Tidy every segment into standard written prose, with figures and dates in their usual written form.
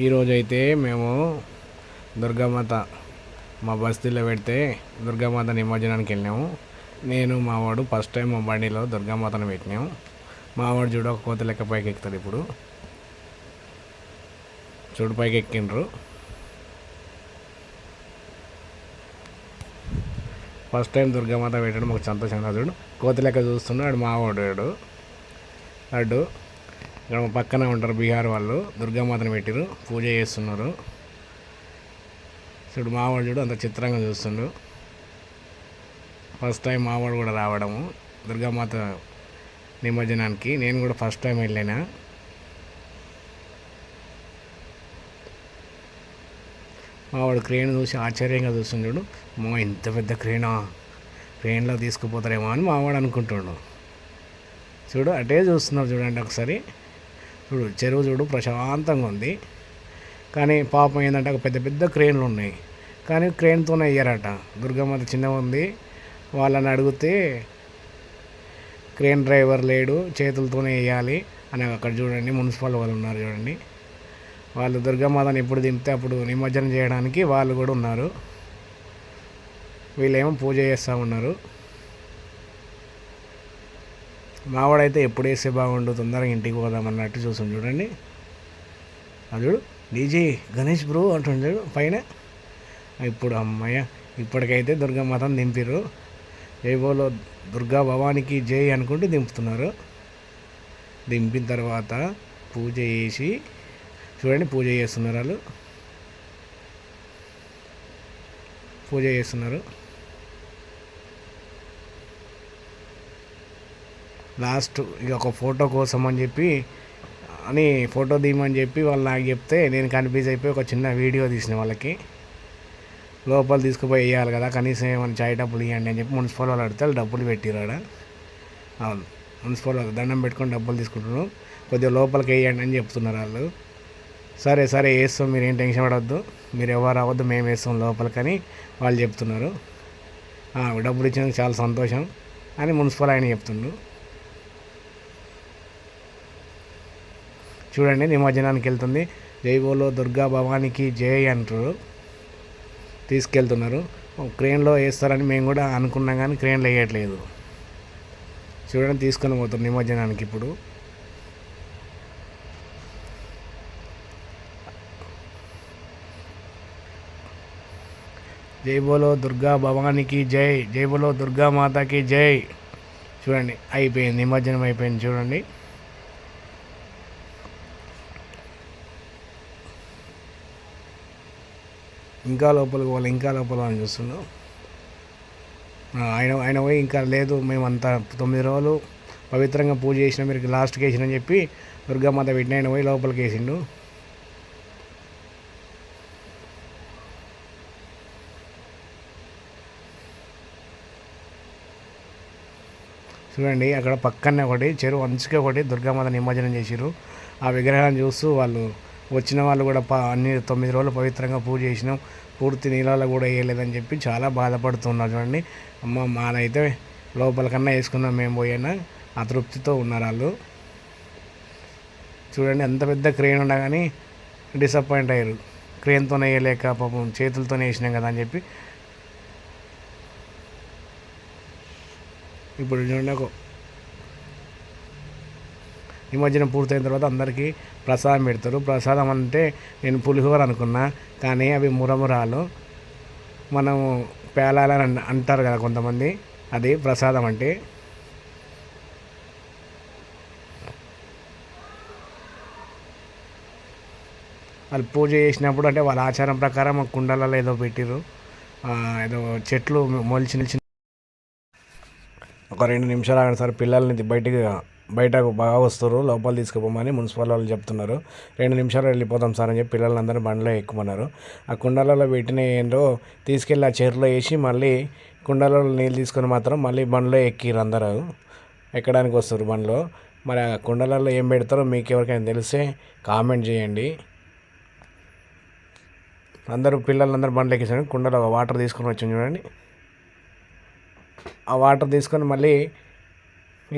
ఈరోజైతే మేము దుర్గామాత మా బస్తీలో పెడితే దుర్గామాత నిమజ్జనానికి వెళ్ళినాము. నేను మావాడు ఫస్ట్ టైం మా బండిలో దుర్గామాతను పెట్టినాము. మావాడు చూడు ఒక కోత లెక్క పైకి ఎక్కుతాడు. ఇప్పుడు చూడు పైకి ఎక్కిండ్రు. ఫస్ట్ టైం దుర్గామాత పెట్టడం మాకు సంతోషంగా. చూడు కోత లెక్క చూస్తున్నాడు మావాడు. అడ్డు ఇక్కడ పక్కన ఉంటారు బీహార్ వాళ్ళు. దుర్గామాతను పెట్టిరు, పూజ చేస్తున్నారు. చూడు మావాడు చూడు అంత చిత్రంగా చూస్తుండు. ఫస్ట్ టైం మావాడు కూడా రావడము దుర్గామాత నిమజ్జనానికి. నేను కూడా ఫస్ట్ టైం వెళ్ళినా. మావాడు క్రేన్ చూసి ఆశ్చర్యంగా చూస్తుండడు. ఇంత పెద్ద క్రేన్లో తీసుకుపోతారేమో అని మావాడు అనుకుంటుండు. చూడు అటే చూస్తున్నారు చూడండి ఒకసారి. చూడు చెరువు చూడు ప్రశాంతంగా ఉంది. కానీ పాపం ఏంటంటే పెద్ద పెద్ద క్రేన్లు ఉన్నాయి, కానీ క్రేన్తోనే వేయరట. దుర్గామాత చిన్నగా ఉంది. వాళ్ళని అడిగితే క్రేన్ డ్రైవర్ లేడు, చేతులతోనే వేయాలి అని అక్కడ చూడండి మున్సిపల్ వాళ్ళు ఉన్నారు చూడండి. వాళ్ళు దుర్గామాతని ఎప్పుడు దింపితే అప్పుడు నిమజ్జనం చేయడానికి వాళ్ళు కూడా ఉన్నారు. వీళ్ళేమో పూజ చేస్తూ ఉన్నారు. మావాడైతే ఎప్పుడు వేస్తే బాగుండు, తొందరగా ఇంటికి పోదాం అన్నట్టు చూస్తుంది చూడండి. అది చూడు డీజే గణేష్ బ్రో అంటుండు చూడు పైన. ఇప్పుడు అమ్మయ్య ఇప్పటికైతే దుర్గామాతను దింపిర్రు. జై బోలో దుర్గా భవానికి జై అనుకుంటూ దింపుతున్నారు. దింపిన తర్వాత పూజ చేసి చూడండి పూజ చేస్తున్నారు. వాళ్ళు పూజ చేస్తున్నారు. లాస్ట్ ఇక ఒక ఫోటో కోసం అని చెప్పి ఫోటో తీయమని చెప్పి వాళ్ళు నాకు చెప్తే నేను కన్ఫ్యూజ్ అయిపోయి ఒక చిన్న వీడియో తీసిన వాళ్ళకి. లోపల తీసుకుపోయి వేయాలి కదా, కనీసం ఏమైనా చాయ్ డబ్బులు ఇవ్వండి అని చెప్పి మున్సిపల్ వాళ్ళు అడితే డబ్బులు పెట్టిరాడ. అవును మున్సిపల్ వాళ్ళు దండం పెట్టుకొని డబ్బులు తీసుకుంటున్నారు. కొద్దిగా లోపలికి వేయండి అని చెప్తున్నారు వాళ్ళు. సరే సరే వేస్తాం, మీరు ఏం టెన్షన్ పడవద్దు, మీరు ఎవరు అవ్వద్దు, మేము వేస్తాం లోపలికని వాళ్ళు చెప్తున్నారు. డబ్బులు ఇచ్చినందుకు చాలా సంతోషం అని మున్సిపల్ ఆయన చెప్తుండ్రు. చూడండి నిమజ్జనానికి వెళ్తుంది. జై బోలో దుర్గా భవానికి జై అంటారు. తీసుకెళ్తున్నారు. క్రేన్లో వేస్తారని మేము కూడా అనుకున్నాం, కానీ క్రేన్లో వేయట్లేదు. చూడండి తీసుకొని పోతారు నిమజ్జనానికి. ఇప్పుడు జై బోలో దుర్గా భవానికి జై, జై బోలో దుర్గా మాతకి జై. చూడండి అయిపోయింది, నిమజ్జనం అయిపోయింది. చూడండి ఇంకా లోపలికి పోవాలి, ఇంకా లోపల అని చూస్తున్నాం. ఆయన పోయి ఇంకా లేదు, మేమంతా 9 రోజులు పవిత్రంగా పూజ చేసినా, మీరు లాస్ట్కి వేసినని చెప్పి దుర్గామాత పెట్టిన ఆయన పోయి లోపలికి వేసిండు. చూడండి అక్కడ పక్కనే ఒకటి చెరువు అంచుకే ఒకటి దుర్గామాత నిమజ్జనం చేసిరు. ఆ విగ్రహాన్ని చూస్తూ వాళ్ళు వచ్చిన వాళ్ళు కూడా అన్ని 9 రోజులు పవిత్రంగా పూజ చేసినాం, పూర్తి నీళ్ళలో కూడా వేయలేదని చెప్పి చాలా బాధపడుతున్నారు. చూడండి అమ్మ మానైతే లోపలికన్నా వేసుకున్నాం మేము పోయినా అతృప్తితో ఉన్నారు వాళ్ళు. చూడండి ఎంత పెద్ద క్రేన్ ఉన్నా కానీ డిసప్పాయింట్ అయ్యారు. క్రేన్తోనే వేయలేక పాపం చేతులతోనే వేసినాం కదా అని చెప్పి. ఇప్పుడు చూడండి నిమజ్జనం పూర్తయిన తర్వాత అందరికీ ప్రసాదం పెడతారు. ప్రసాదం అంటే నేను పులిహోర అనుకున్నా, కానీ అవి మురమురాలు, మనం పేలాలని అంటారు కదా కొంతమంది, అది ప్రసాదం అంటే. వాళ్ళు పూజ చేసినప్పుడు అంటే వాళ్ళ ఆచారం ప్రకారం కుండలలో ఏదో పెట్టిరు, ఏదో చెట్లు మొలిచి ఒక 2 నిమిషాలు ఆగండి సార్, పిల్లల్ని బయటకు బాగా వస్తారు, లోపల తీసుకుపోమని మున్సిపల్ వాళ్ళు చెప్తున్నారు. 2 నిమిషాలు వెళ్ళిపోతాం సార్ అని చెప్పి పిల్లలందరూ బండిలో ఎక్కుమన్నారు. ఆ కుండలలో పెట్టిన ఏంటో తీసుకెళ్ళి ఆ చెరువులో వేసి మళ్ళీ కుండలలో నీళ్ళు తీసుకొని మాత్రం మళ్ళీ బండిలో ఎక్కిరు. అందరూ ఎక్కడానికి వస్తారు బండిలో. మరి ఆ కుండలలో ఏం పెడతారో మీకు ఎవరికైనా తెలిస్తే కామెంట్ చేయండి. పిల్లలందరూ బండ్లు ఎక్కించండి. కుండలో వాటర్ తీసుకొని వచ్చాను చూడండి. ఆ వాటర్ తీసుకొని మళ్ళీ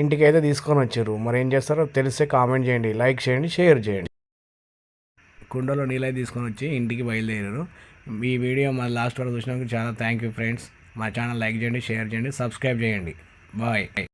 ఇంటికైతే తీసుకొని వచ్చారు. మరి ఏం చేస్తారో తెలిస్తే కామెంట్ చేయండి, లైక్ చేయండి, షేర్ చేయండి. కుండలో నీళ్ళు తీసుకొని వచ్చి ఇంటికి బయలుదేరారు. ఈ వీడియో మా లాస్ట్ వరకు చూసినందుకు చాలా థ్యాంక్ యూ ఫ్రెండ్స్. మా ఛానల్ లైక్ చేయండి, షేర్ చేయండి, సబ్స్క్రైబ్ చేయండి. బాయ్.